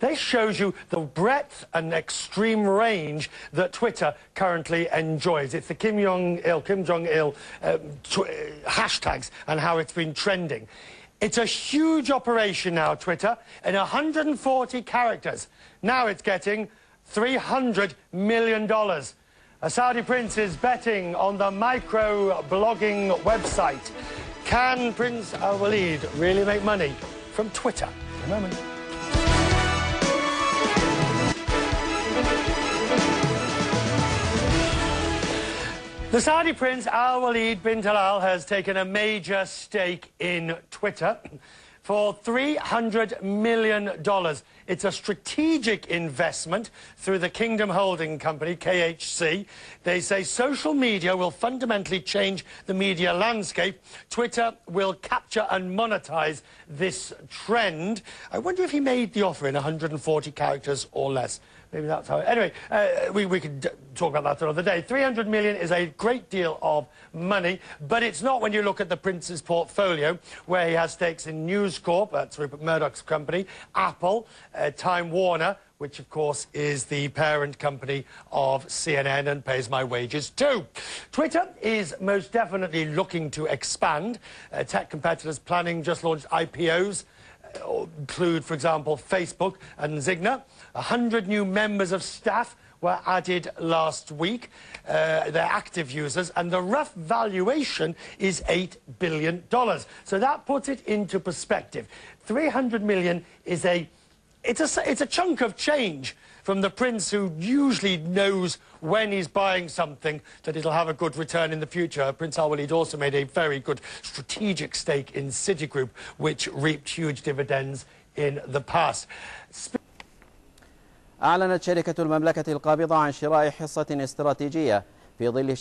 This shows you the breadth and extreme range that Twitter currently enjoys. It's the Kim Jong-il hashtags and how it's been trending. It's a huge operation now, Twitter, in 140 characters. Now it's getting $300 million. A Saudi prince is betting on the micro-blogging website. Can Prince Alwaleed really make money from Twitter? In a moment. The Saudi prince Alwaleed Bin Talal has taken a major stake in Twitter for $300 million. It's a strategic investment through the Kingdom Holding Company, KHC. They say social media will fundamentally change the media landscape. Twitter will capture and monetize this trend. I wonder if he made the offer in 140 characters or less. Maybe that's how... Anyway, we could talk about that another day. 300 million is a great deal of money, but it's not when you look at the prince's portfolio, where he has stakes in News Corp, that's Rupert Murdoch's company, Apple, Time Warner, which, of course, is the parent company of CNN and pays my wages too. Twitter is most definitely looking to expand. Tech competitors planning just launched IPOs. Include, for example, Facebook and Zigna. 100 new members of staff were added last week. They're active users, and the rough valuation is $8 billion. So that puts it into perspective. 300 million is it's a chunk of change from the prince, who usually knows when he's buying something that it'll have a good return in the future. Prince Alwaleed also made a very good strategic stake in Citigroup, which reaped huge dividends in the past. أعلنت شركة المملكة القابضة عن شراء حصة استراتيجية في ظل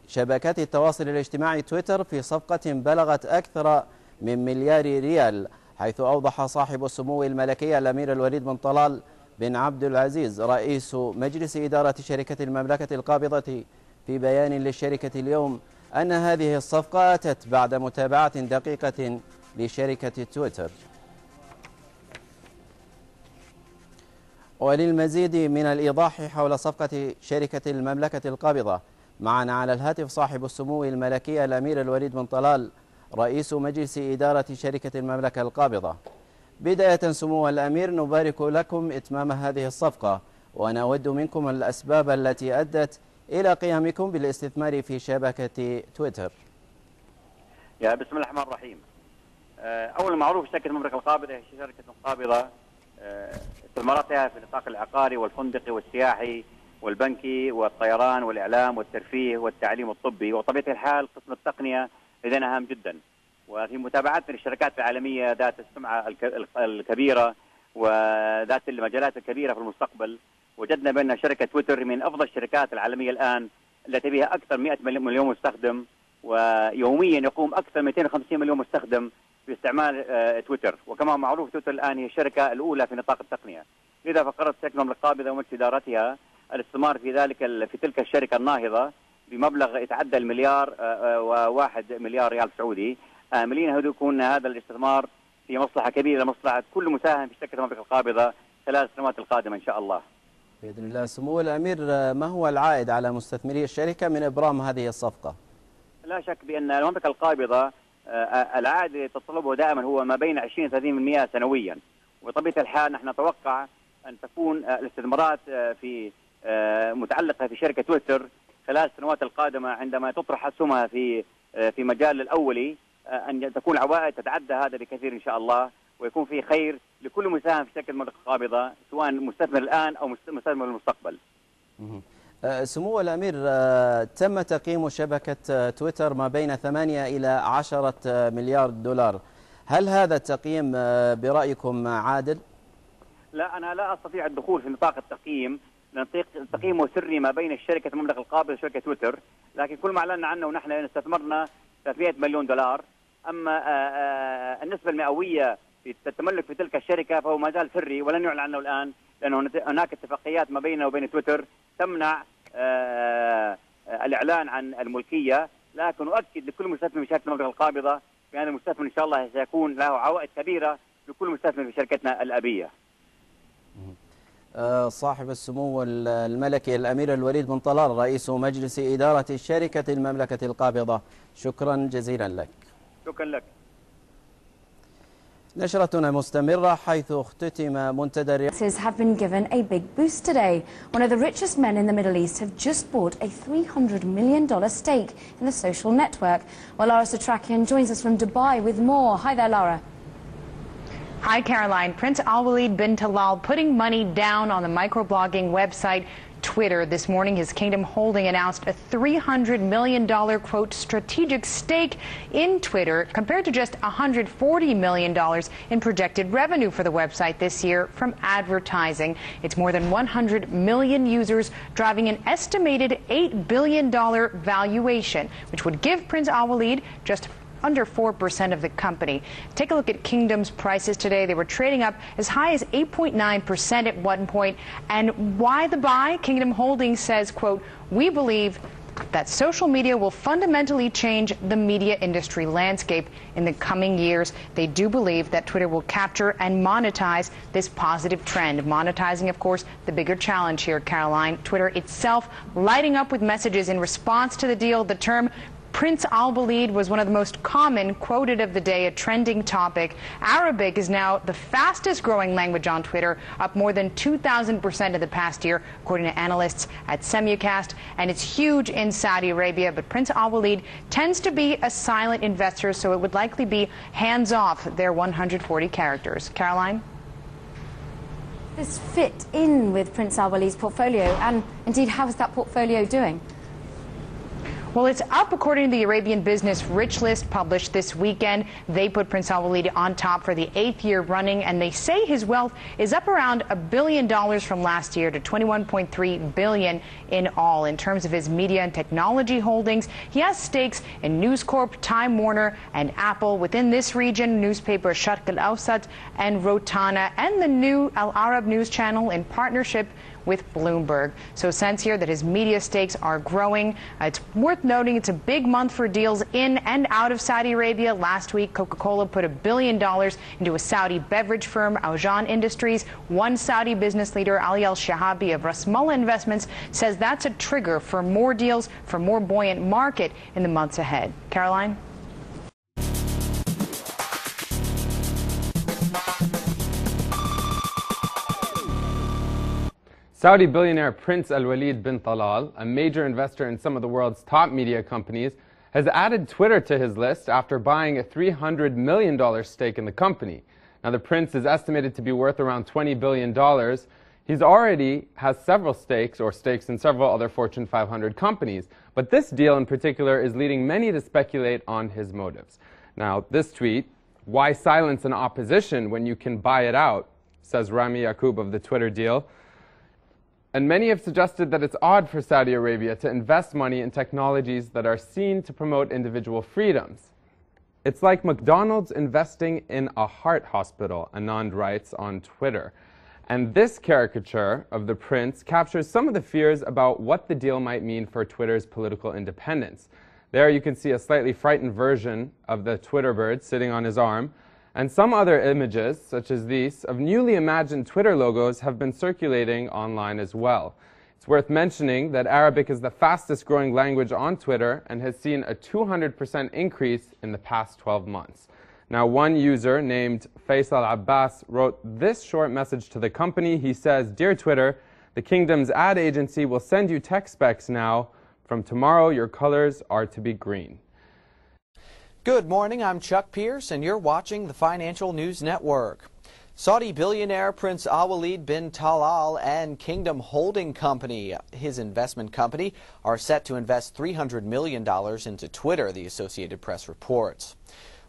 شبكات التواصل الاجتماعي تويتر في صفقة بلغت أكثر من مليار ريال، حيث أوضح صاحب السمو الملكي الأمير الوليد بن طلال بن عبد العزيز رئيس مجلس إدارة شركة المملكة القابضة في بيان للشركة اليوم أن هذه الصفقة أتت بعد متابعة دقيقة لشركة تويتر. وللمزيد من الإيضاح حول صفقة شركة المملكة القابضة معنا على الهاتف صاحب السمو الملكي الأمير الوليد بن طلال رئيس مجلس إدارة شركة المملكة القابضة. بداية سمو الأمير، نبارك لكم إتمام هذه الصفقة، ونود منكم الأسباب التي أدت إلى قيامكم بالاستثمار في شبكة تويتر. يا بسم الله الرحمن الرحيم. أول معروف شركة المملكة القابضة هي شركة قابضة استثماراتها في النطاق العقاري والفندقي والسياحي والبنكي والطيران والإعلام والترفيه والتعليم الطبي، وطبيعة الحال قسم التقنية لدينا هام جدا. وفي متابعتنا للشركات العالمية ذات السمعة الكبيرة وذات المجالات الكبيرة في المستقبل، وجدنا بأن شركة تويتر من أفضل الشركات العالمية الآن التي بها أكثر 100 مليون مستخدم، ويوميا يقوم أكثر 250 مليون مستخدم باستعمال تويتر. وكما معروف تويتر الآن هي الشركة الأولى في نطاق التقنية، لذا فقررت شركة المملكة القابضة ومجلس إدارتها الاستثمار في تلك الشركة الناهضة بمبلغ يتعدى المليار و1 مليار ريال سعودي، آملين أن يكون هذا الاستثمار في مصلحة كبيرة لمصلحة كل مساهم في شركة المملكة القابضة خلال السنوات القادمة إن شاء الله. بإذن الله. سمو الأمير، ما هو العائد على مستثمري الشركة من إبرام هذه الصفقة؟ لا شك بأن المملكة القابضة العائد الذي تطلبه دائما هو ما بين 20 30% سنويا، وطبيعة الحال نحن نتوقع أن تكون الاستثمارات في متعلقة في شركة تويتر خلال السنوات القادمة عندما تطرح أسهمها في مجال الأولي أن تكون العوائد تتعدى هذا بكثير إن شاء الله، ويكون في خير لكل مساهم في شركة المملكة القابضة سواء مستثمر الآن أو مستثمر المستقبل. سمو الأمير، تم تقييم شبكة تويتر ما بين 8 إلى 10 مليار دولار. هل هذا التقييم برأيكم عادل؟ لا، أنا لا أستطيع الدخول في نطاق التقييم، لأن التقييم سري ما بين شركة المملكة القابضة وشركة تويتر، لكن كل ما أعلنا عنه ونحن استثمرنا 300 مليون دولار. أما النسبة المئوية في التملك في تلك الشركة فهو ما زال سري ولن يعلن عنه الآن، لأن هناك اتفاقيات ما بيننا وبين تويتر تمنع الإعلان عن الملكية، لكن أؤكد لكل مستثمر في شركة المملكة القابضة بأن المستثمر إن شاء الله سيكون له عوائد كبيرة لكل مستثمر في شركتنا الأبية. صاحب السمو الملكي الأمير الوليد بن طلال رئيس مجلس إدارة شركة المملكة القابضة، شكرا جزيلا لك. شكرا لك. نشرتنا مستمرة حيث اختتم منتدى have been given a big boost today. One of the richest men in the Middle East have just bought a $300 million stake in the social network. Well, Lara Satrakian joins us from Dubai with more. Hi there, Lara. Hi, Caroline. Prince Alwaleed Bin Talal putting money down on the microblogging website Twitter. This morning, his Kingdom Holding announced a $300 million, quote, strategic stake in Twitter, compared to just $140 million in projected revenue for the website this year from advertising. It's more than 100 million users, driving an estimated $8 billion valuation, which would give Prince Alwaleed just under 4% of the company. Take a look at Kingdom's prices today. They were trading up as high as 8.9% at one point. And why the buy? Kingdom Holdings says, quote, we believe that social media will fundamentally change the media industry landscape in the coming years. They do believe that Twitter will capture and monetize this positive trend. Monetizing, of course, the bigger challenge here, Caroline. Twitter itself lighting up with messages in response to the deal. The term Prince Alwaleed was one of the most common quoted of the day, a trending topic. Arabic is now the fastest growing language on Twitter, up more than 2,000% in the past year, according to analysts at Semucast. And it's huge in Saudi Arabia. But Prince Alwaleed tends to be a silent investor, so it would likely be hands off their 140 characters. Caroline? This fit in with Prince Alwaleed's portfolio, and indeed, how is that portfolio doing? Well, it's up according to the Arabian Business Rich List published this weekend. They put Prince Alwaleed on top for the 8th year running, and they say his wealth is up around $1 billion from last year to $21.3 billion in all. In terms of his media and technology holdings, he has stakes in News Corp, Time Warner, and Apple. Within this region, newspaper Sharq and Rotana, and the new Al Arab news channel in partnership with Bloomberg. So sense here that his media stakes are growing. It's worth noting it's a big month for deals in and out of Saudi Arabia. Last week, Coca-Cola put $1 billion into a Saudi beverage firm, Aujan Industries. One Saudi business leader, Ali Al-Shahabi of Rasmullah Investments, says that's a trigger for more deals, for more buoyant market in the months ahead. Caroline? Saudi billionaire Prince Alwaleed Bin Talal, a major investor in some of the world's top media companies, has added Twitter to his list after buying a $300 million stake in the company. Now, the prince is estimated to be worth around $20 billion. He's already has several stakes in several other Fortune 500 companies. But this deal in particular is leading many to speculate on his motives. Now, this tweet, why silence an opposition when you can buy it out, says Rami Yaqub of the Twitter deal. And many have suggested that it's odd for Saudi Arabia to invest money in technologies that are seen to promote individual freedoms. It's like McDonald's investing in a heart hospital, Anand writes on Twitter. And this caricature of the prince captures some of the fears about what the deal might mean for Twitter's political independence. There you can see a slightly frightened version of the Twitter bird sitting on his arm. And some other images, such as these, of newly imagined Twitter logos have been circulating online as well. It's worth mentioning that Arabic is the fastest growing language on Twitter and has seen a 200% increase in the past 12 months. Now, one user named Faisal Abbas wrote this short message to the company. He says, "Dear Twitter, the Kingdom's ad agency will send you tech specs now. From tomorrow, your colors are to be green." Good morning, I'm Chuck Pierce, and you're watching the Financial News Network. Saudi billionaire Prince Alwaleed Bin Talal and Kingdom Holding Company, his investment company, are set to invest $300 million into Twitter, the Associated Press reports.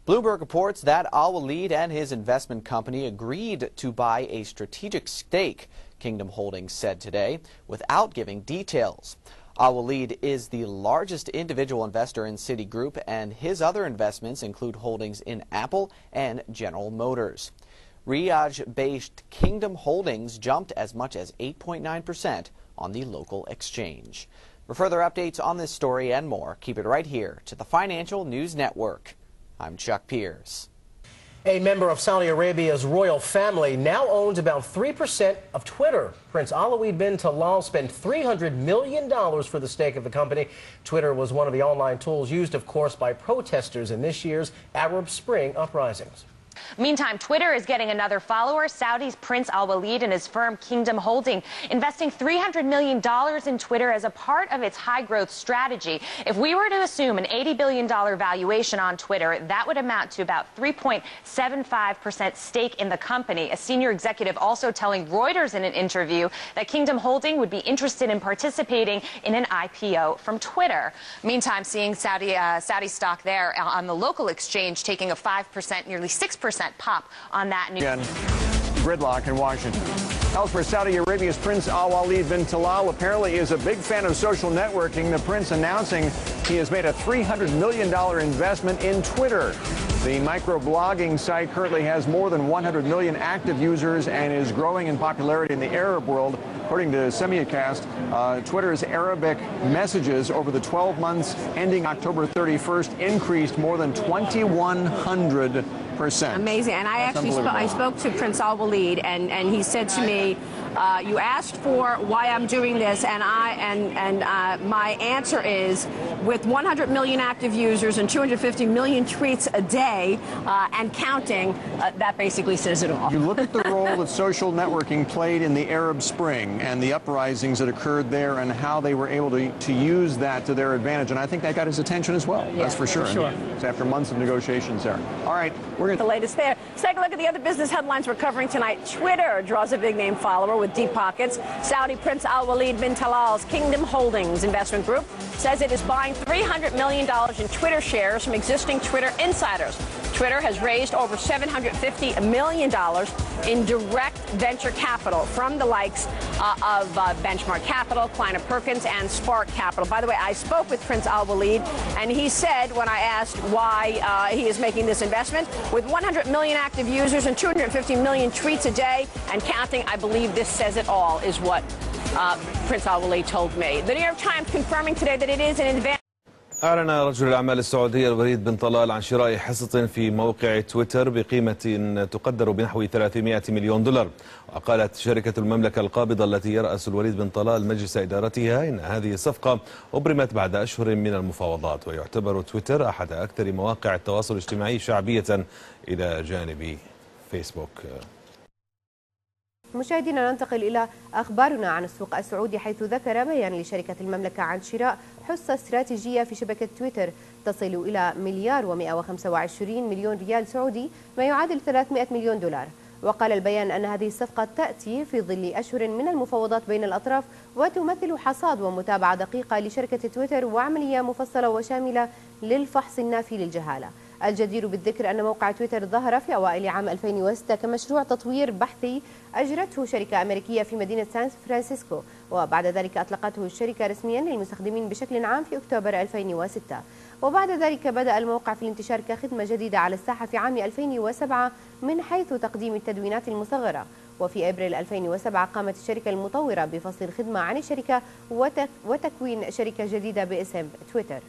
Bloomberg reports that Alwaleed and his investment company agreed to buy a strategic stake, Kingdom Holdings said today, without giving details. Alwaleed is the largest individual investor in Citigroup, and his other investments include holdings in Apple and General Motors. Riyadh-based Kingdom Holdings jumped as much as 8.9% on the local exchange. For further updates on this story and more, keep it right here to the Financial News Network. I'm Chuck Pierce. A member of Saudi Arabia's royal family now owns about 3% of Twitter. Prince Alwaleed Bin Talal spent $300 million for the stake of the company. Twitter was one of the online tools used, of course, by protesters in this year's Arab Spring uprisings. Meantime, Twitter is getting another follower. Saudi's Prince Alwaleed and his firm Kingdom Holding investing $300 million in Twitter as a part of its high-growth strategy. If we were to assume an $80 billion valuation on Twitter, that would amount to about 3.75% stake in the company. A senior executive also telling Reuters in an interview that Kingdom Holding would be interested in participating in an IPO from Twitter. Meantime, seeing Saudi stock there on the local exchange taking a 5%, nearly 6% pop on that news. Again, gridlock in Washington. Elsewhere, Saudi Arabia's Prince Alwaleed Bin Talal apparently is a big fan of social networking. The prince announcing he has made a $300 million investment in Twitter. The microblogging site currently has more than 100 million active users and is growing in popularity in the Arab world. According to Semicast, Twitter's Arabic messages over the 12 months ending October 31st increased more than 2,100%. Amazing. And I spoke to Prince Alwaleed, and he said to me, you asked for why I'm doing this, and my answer is, with 100 million active users and 250 million tweets a day and counting, that basically says it all. You look at the role that social networking played in the Arab Spring and the uprisings that occurred there and how they were able to use that to their advantage, and I think that got his attention as well. Yeah, that's for sure. It's after months of negotiations there. All right, we're going to... The latest there. Let's take a look at the other business headlines we're covering tonight. Twitter draws a big-name follower with deep pockets. Saudi Prince Alwaleed Bin Talal's Kingdom Holdings investment group says it is buying $300 million in Twitter shares from existing Twitter insiders. Twitter has raised over $750 million in direct venture capital from the likes of Benchmark Capital, Kleiner Perkins, and Spark Capital. By the way, I spoke with Prince Alwaleed, and he said, when I asked why he is making this investment, with 100 million active users and 250 million tweets a day and counting, I believe this says it all, is what Prince Alwaleed told me. The New York Times confirming today that it is an advantage. أعلن رجل الأعمال السعودي الوليد بن طلال عن شراء حصة في موقع تويتر بقيمة تقدر بنحو 300 مليون دولار. وقالت شركة المملكة القابضة التي يرأس الوليد بن طلال مجلس إدارتها إن هذه الصفقة أبرمت بعد أشهر من المفاوضات. ويعتبر تويتر أحد أكثر مواقع التواصل الاجتماعي شعبية إلى جانب فيسبوك. مشاهدينا، ننتقل إلى أخبارنا عن السوق السعودي، حيث ذكر بيان لشركة المملكة عن شراء حصة استراتيجية في شبكة تويتر تصل إلى $1,125 مليون ريال سعودي، ما يعادل 300 مليون دولار. وقال البيان أن هذه الصفقة تأتي في ظل أشهر من المفاوضات بين الأطراف، وتمثل حصاد ومتابعة دقيقة لشركة تويتر وعملية مفصلة وشاملة للفحص النافي للجهالة. الجدير بالذكر أن موقع تويتر ظهر في أوائل عام 2006 كمشروع تطوير بحثي أجرته شركة أمريكية في مدينة سان فرانسيسكو، وبعد ذلك أطلقته الشركة رسميا للمستخدمين بشكل عام في أكتوبر 2006. وبعد ذلك بدأ الموقع في الانتشار كخدمة جديدة على الساحة في عام 2007 من حيث تقديم التدوينات المصغرة. وفي أبريل 2007 قامت الشركة المطورة بفصل الخدمة عن الشركة وتكوين شركة جديدة باسم تويتر.